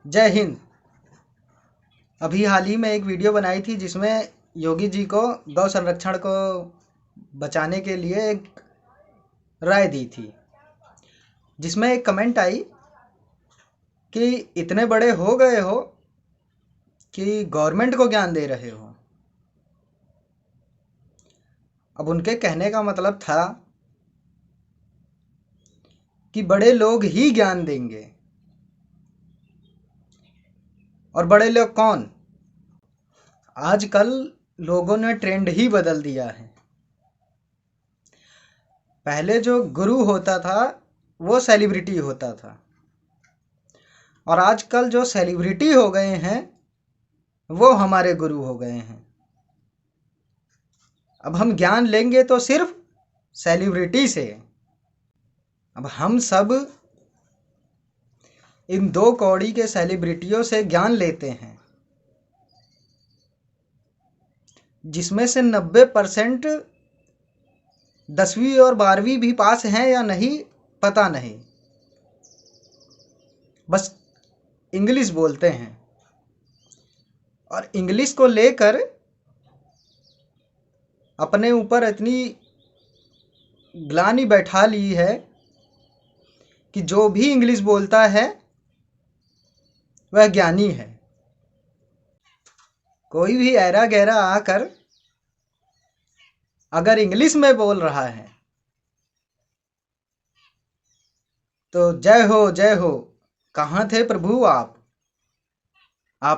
जय हिंद। अभी हाल ही में एक वीडियो बनाई थी जिसमें योगी जी को गौ संरक्षण को बचाने के लिए एक राय दी थी, जिसमें एक कमेंट आई कि इतने बड़े हो गए हो कि गवर्नमेंट को ज्ञान दे रहे हो। अब उनके कहने का मतलब था कि बड़े लोग ही ज्ञान देंगे। और बड़े लोग कौन? आजकल लोगों ने ट्रेंड ही बदल दिया है। पहले जो गुरु होता था वो सेलिब्रिटी होता था, और आजकल जो सेलिब्रिटी हो गए हैं वो हमारे गुरु हो गए हैं। अब हम ज्ञान लेंगे तो सिर्फ सेलिब्रिटी से। अब हम सब इन दो कौड़ी के सेलिब्रिटियों से ज्ञान लेते हैं, जिसमें से 90% 10वीं और 12वीं भी पास हैं या नहीं पता नहीं, बस इंग्लिश बोलते हैं। और इंग्लिश को लेकर अपने ऊपर इतनी ग्लानि बैठा ली है कि जो भी इंग्लिश बोलता है वह ज्ञानी है। कोई भी ऐरा गैरा आकर अगर इंग्लिश में बोल रहा है तो जय हो, कहाँ थे प्रभु आप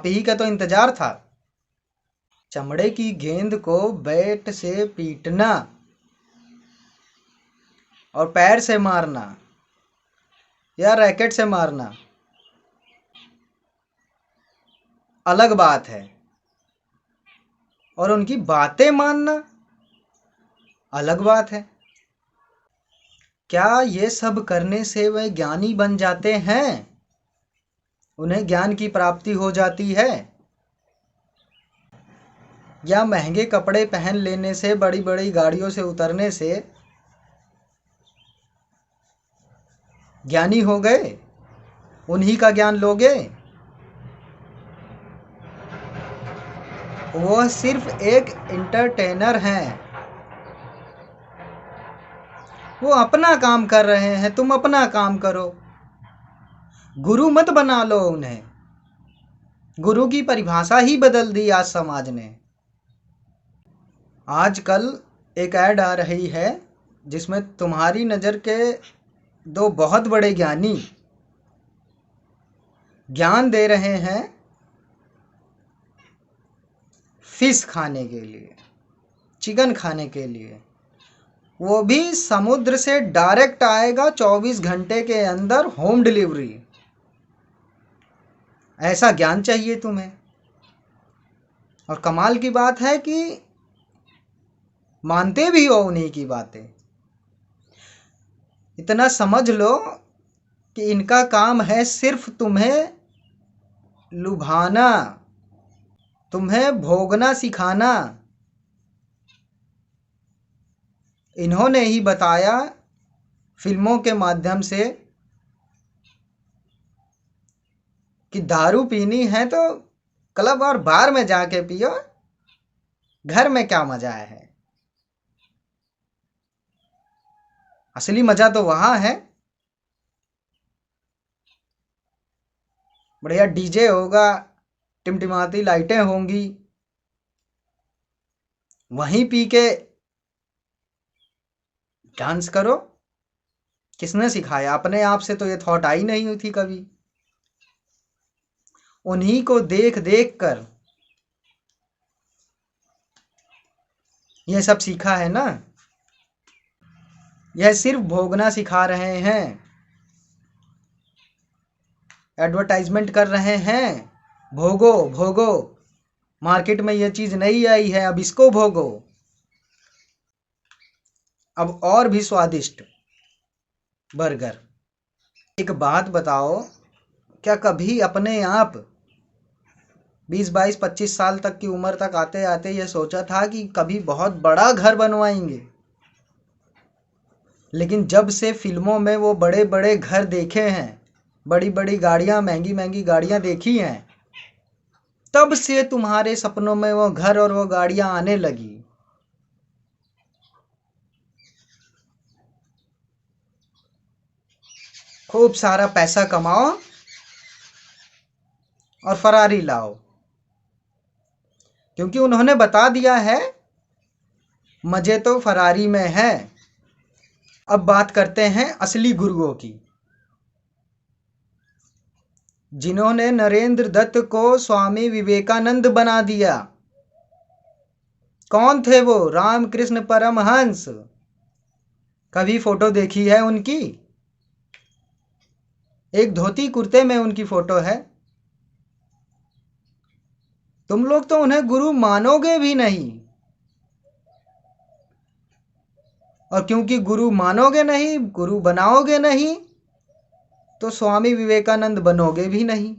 ही का तो इंतजार था। चमड़े की गेंद को बैट से पीटना और पैर से मारना या रैकेट से मारना अलग बात है, और उनकी बातें मानना अलग बात है। क्या ये सब करने से वे ज्ञानी बन जाते हैं? उन्हें ज्ञान की प्राप्ति हो जाती है? या महंगे कपड़े पहन लेने से, बड़ी बड़ी गाड़ियों से उतरने से ज्ञानी हो गए? उन्हीं का ज्ञान लोगे? वह सिर्फ एक एंटरटेनर हैं। वो अपना काम कर रहे हैं, तुम अपना काम करो। गुरु मत बना लो उन्हें। गुरु की परिभाषा ही बदल दी आज समाज ने। आजकल एक ऐड आ रही है जिसमें तुम्हारी नज़र के दो बहुत बड़े ज्ञानी ज्ञान दे रहे हैं फिश खाने के लिए, चिकन खाने के लिए। वो भी समुद्र से डायरेक्ट आएगा 24 घंटे के अंदर, होम डिलीवरी। ऐसा ज्ञान चाहिए तुम्हें। और कमाल की बात है कि मानते भी हो उन्हीं की बातें। इतना समझ लो कि इनका काम है सिर्फ तुम्हें लुभाना, तुम्हें भोगना सिखाना। इन्होंने ही बताया फिल्मों के माध्यम से कि दारू पीनी है तो क्लब और बार में जाके पियो, घर में क्या मजा है। असली मजा तो वहां है। बढ़िया डीजे होगा, टिमटिमाती लाइटें होंगी, वहीं पी के डांस करो। किसने सिखाया? अपने आप से तो ये थॉट आई नहीं हुई थी कभी। उन्हीं को देख देख कर ये सब सीखा है ना। यह सिर्फ भोगना सिखा रहे हैं, एडवर्टाइजमेंट कर रहे हैं। भोगो भोगो, मार्केट में यह चीज नहीं आई है, अब इसको भोगो। अब और भी स्वादिष्ट बर्गर। एक बात बताओ, क्या कभी अपने आप 20, 22, 25 साल तक की उम्र तक आते आते ये सोचा था कि कभी बहुत बड़ा घर बनवाएंगे? लेकिन जब से फिल्मों में वो बड़े बड़े घर देखे हैं, बड़ी बड़ी गाड़ियां, महंगी महंगी गाड़ियां देखी हैं, तब से तुम्हारे सपनों में वो घर और वो गाड़ियां आने लगी। खूब सारा पैसा कमाओ और फरारी लाओ, क्योंकि उन्होंने बता दिया है मजे तो फरारी में है। अब बात करते हैं असली गुरुओं की, जिन्होंने नरेंद्र दत्त को स्वामी विवेकानंद बना दिया। कौन थे वो? रामकृष्ण परमहंस। कभी फोटो देखी है उनकी? एक धोती कुर्ते में उनकी फोटो है। तुम लोग तो उन्हें गुरु मानोगे भी नहीं, और क्योंकि गुरु मानोगे नहीं, गुरु बनाओगे नहीं, तो स्वामी विवेकानंद बनोगे भी नहीं।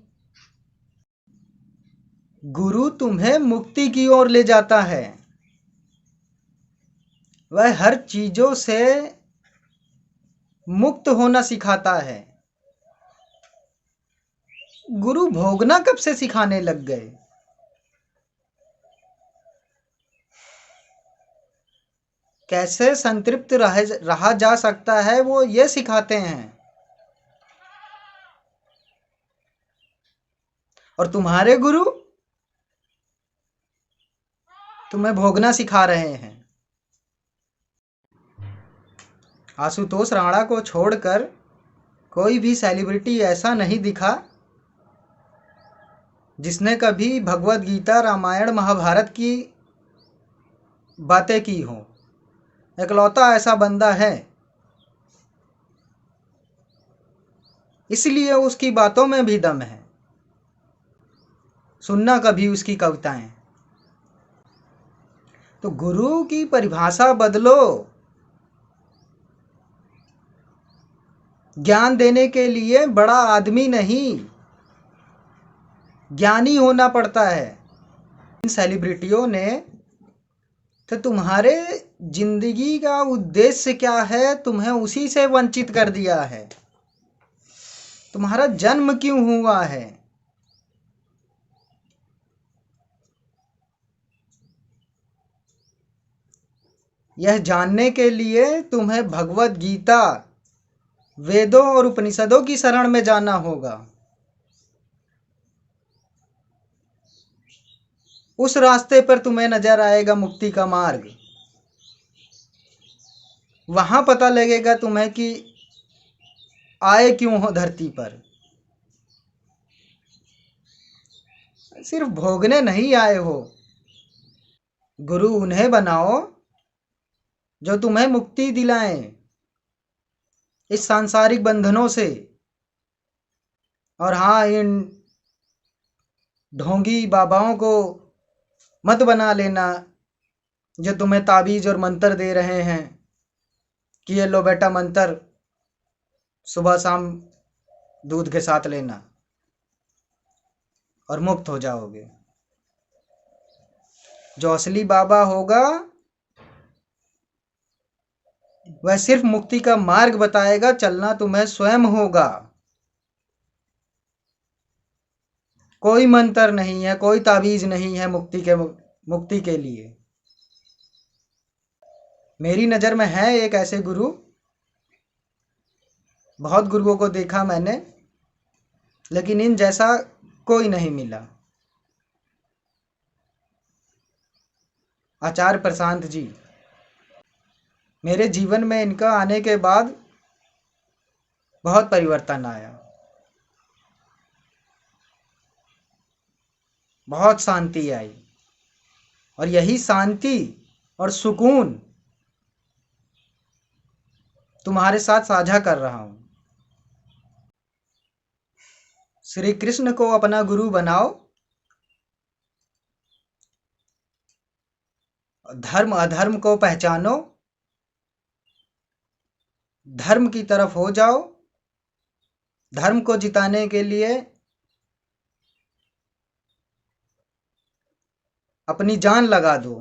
गुरु तुम्हें मुक्ति की ओर ले जाता है। वह हर चीजों से मुक्त होना सिखाता है। गुरु भोगना कब से सिखाने लग गए? कैसे संतृप्त रहा जा सकता है, वो ये सिखाते हैं। और तुम्हारे गुरु तुम्हें भोगना सिखा रहे हैं। आशुतोष राणा को छोड़कर कोई भी सेलिब्रिटी ऐसा नहीं दिखा जिसने कभी भगवत गीता, रामायण, महाभारत की बातें की हों। इकलौता ऐसा बंदा है, इसलिए उसकी बातों में भी दम है। सुनना कभी उसकी कविताएं। तो गुरु की परिभाषा बदलो। ज्ञान देने के लिए बड़ा आदमी नहीं, ज्ञानी होना पड़ता है। इन सेलिब्रिटियों ने तो तुम्हारे जिंदगी का उद्देश्य क्या है, तुम्हें उसी से वंचित कर दिया है। तुम्हारा जन्म क्यों हुआ है? यह जानने के लिए तुम्हें भगवत गीता, वेदों और उपनिषदों की शरण में जाना होगा। उस रास्ते पर तुम्हें नजर आएगा मुक्ति का मार्ग। वहां पता लगेगा तुम्हें कि आए क्यों हो धरती पर। सिर्फ भोगने नहीं आए हो। गुरु उन्हें बनाओ जो तुम्हें मुक्ति दिलाएं इस सांसारिक बंधनों से। और हाँ, इन ढोंगी बाबाओं को मत बना लेना जो तुम्हें ताबीज और मंत्र दे रहे हैं कि ये लो बेटा मंत्र, सुबह शाम दूध के साथ लेना और मुक्त हो जाओगे। जो असली बाबा होगा वह सिर्फ मुक्ति का मार्ग बताएगा, चलना तुम्हें स्वयं होगा। कोई मंत्र नहीं है, कोई ताबीज नहीं है मुक्ति के लिए। मेरी नज़र में है एक ऐसे गुरु, बहुत गुरुओं को देखा मैंने, लेकिन इन जैसा कोई नहीं मिला। आचार्य प्रशांत जी, मेरे जीवन में इनका आने के बाद बहुत परिवर्तन आया, बहुत शांति आई। और यही शांति और सुकून तुम्हारे साथ साझा कर रहा हूं। श्री कृष्ण को अपना गुरु बनाओ, धर्म अधर्म को पहचानो, धर्म की तरफ हो जाओ। धर्म को जिताने के लिए अपनी जान लगा दो।